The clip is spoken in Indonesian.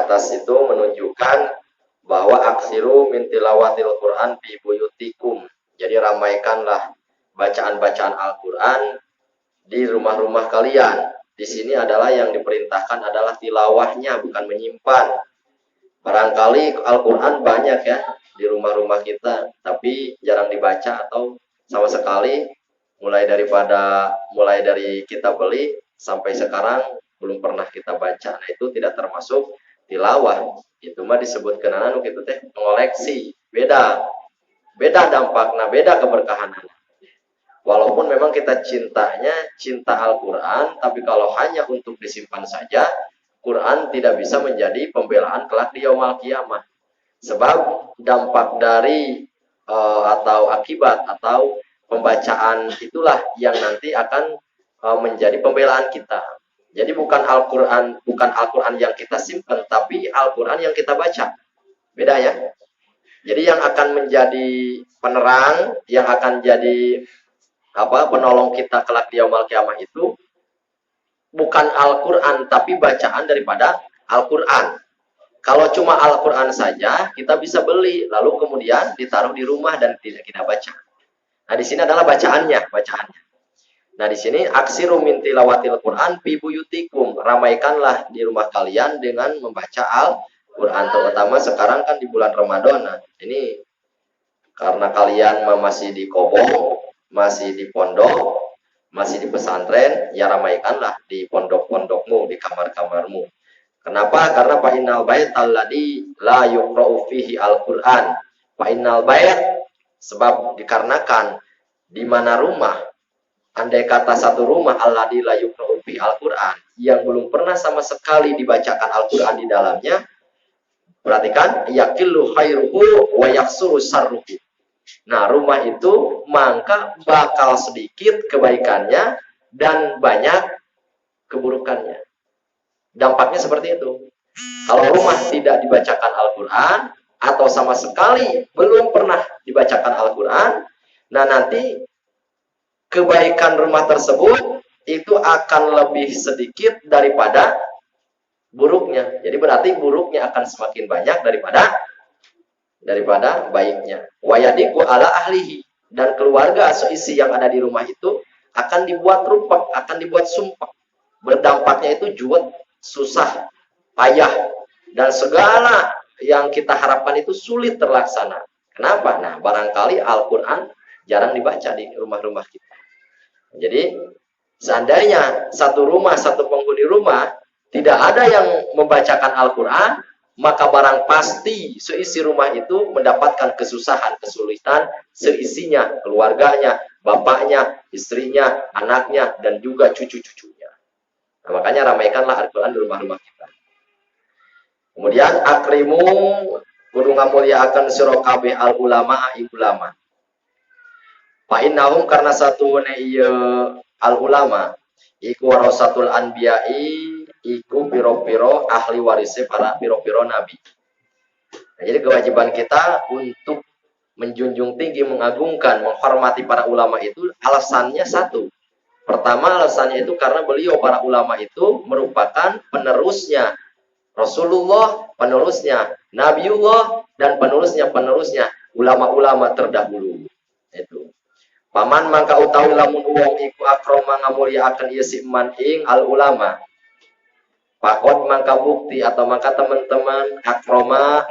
atas itu menunjukkan bahwa aksiru min tilawatil Quran fi buyutikum. Jadi ramaikanlah bacaan-bacaan Al-Quran di rumah-rumah kalian. Di sini adalah yang diperintahkan adalah tilawahnya, bukan menyimpan. Barangkali Al-Quran banyak ya di rumah-rumah kita, tapi jarang dibaca atau sama sekali mulai dari kita beli sampai sekarang belum pernah kita baca. Nah, itu tidak termasuk tilawah. Itu mah disebutkan anu gitu teh mengoleksi. Beda dampaknya, beda keberkahannya. Walaupun memang kita cinta Al-Quran, tapi kalau hanya untuk disimpan saja, Quran tidak bisa menjadi pembelaan kelak di yaumul qiyamah. Sebab dampak dari atau akibat atau pembacaan itulah yang nanti akan menjadi pembelaan kita. Jadi bukan Al-Quran yang kita simpan, tapi Al-Quran yang kita baca. Beda ya. Jadi yang akan menjadi penerang, yang akan jadi penolong kita kelak di yaumul qiyamah itu bukan Al-Quran, tapi bacaan daripada Al-Quran. Kalau cuma Al-Quran saja, kita bisa beli, lalu kemudian ditaruh di rumah dan tidak kita baca. Nah, di sini adalah bacaannya. Nah, di sini aksiru min tilawatil Quran fi buyutikum. Ramaikanlah di rumah kalian dengan membaca Al-Quran. Terutama sekarang kan di bulan Ramadan. Nah, ini karena kalian masih di kobong, masih di pondok, masih di pesantren, ya ramaikanlah di pondok-pondokmu, di kamar-kamarmu. Kenapa? Karena fa innal baital ladzi la yuqra'u fihi al-Qur'an. Fa innal bait, sebab dikarenakan di mana rumah, andai kata satu rumah alladzi la yuqra'u fihi al-Qur'an yang belum pernah sama sekali dibacakan Al-Qur'an di dalamnya, perhatikan, yaqillu khairuhu wa yaksuru sarruhu. Nah, rumah itu maka bakal sedikit kebaikannya dan banyak keburukannya. Dampaknya seperti itu. Kalau rumah tidak dibacakan Al-Quran atau sama sekali belum pernah dibacakan Al-Quran, nah nanti kebaikan rumah tersebut itu akan lebih sedikit daripada buruknya. Jadi berarti buruknya akan semakin banyak daripada baiknya. Wayadiku ala ahlihi, dan keluarga seisi yang ada di rumah itu akan dibuat rupak, akan dibuat sumpah. Berdampaknya itu juwet, susah, payah, dan segala yang kita harapkan itu sulit terlaksana. Kenapa? Nah, barangkali Al-Quran jarang dibaca di rumah-rumah kita. Jadi, seandainya satu penghuni rumah tidak ada yang membacakan Al-Quran, maka barang pasti seisi rumah itu mendapatkan kesusahan, kesulitan, seisinya, keluarganya, bapaknya, istrinya, anaknya, dan juga cucu-cucunya. Nah, makanya ramaikanlah Al-Quran di rumah-rumah kita. Kemudian akrimu kudu ngamuliakeun sira kabeh al-ulama ulama. Fa innahum karena satune ieu al-ulama iku warasatul anbiya'i, iku piro-piro ahli warisnya para piro-piro nabi. Nah, jadi kewajiban kita untuk menjunjung tinggi, mengagungkan, menghormati para ulama itu alasannya satu. Pertama, alasannya itu karena beliau para ulama itu merupakan penerusnya Rasulullah, penerusnya Nabiullah, dan penerusnya ulama-ulama terdahulu. Itu. Paman mangka utawi lamun wong iku akroma ngamuliaaken ieu si man ing al ulama. Pakot mangka bukti atau mangka teman-teman akroma